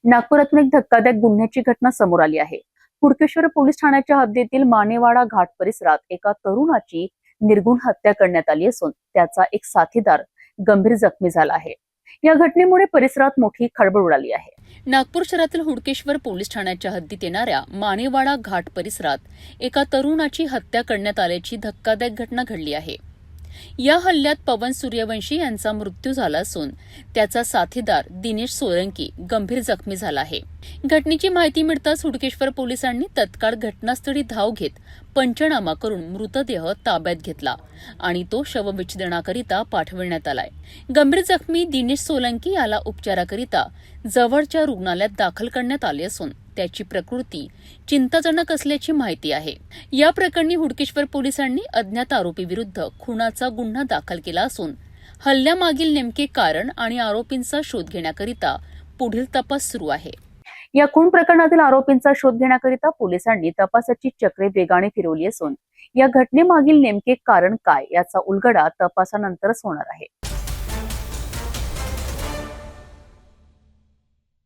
नागपुरातून एक धक्कादायक गुन्ह्याची घटना समोर आली आहे। हुडकेश्वर पोलीस ठाण्याच्या हद्दीतील मानेवाडा घाट परिसरात एका तरुणाची निर्घृण हत्या करण्यात आली असून त्याचा एक साथीदार गंभीर जखमी झाला आहे। या घटनेमुळे परिसरात मोठी खळबळ उडाली आहे। नागपूर शहरातील हुडकेश्वर पोलीस ठाण्याच्या हद्दीत येणाऱ्या मानेवाडा घाट परिसरात एका तरुणाची हत्या करण्यात आल्याची धक्कादायक घटना घडली आहे। या हल्ल्यात पवन सूर्यवंशी यांचा मृत्यू झाला असून त्याचा साथीदार दिनेश सोलंकी गंभीर जखमी झाला आहे। घटनेची माहिती मिळताच हुडकेश्वर पोलिसांनी तत्काळ घटनास्थळी धाव घेत पंचनामा करून मृतदेह ताब्यात घेतला आणि तो शवविच्छेदनाकरिता पाठविण्यात आलाय। गंभीर जखमी दिनेश सोलंकी याला उपचाराकरिता जवळच्या रुग्णालयात दाखल करण्यात आले असून त्याची प्रकृती चिंताजनक असल्याची माहिती आहे। या प्रकरणी हुडकेश्वर पोलिसांनी अज्ञात आरोपी विरुद्ध खुनाचा गुन्हा दाखल केला असून हल्ल्यामागील नेमके कारण आणि आरोपींचा शोध घेण्याकरिता पुढील तपास सुरू आहे। या खून प्रकरणातील आरोपींचा शोध घेण्याकरिता पोलिसांनी तपासाची चक्रे वेगाने फिरवली असून या घटनेमागील नेमके कारण काय याचा उलगडा तपासानंतरच होणार आहे।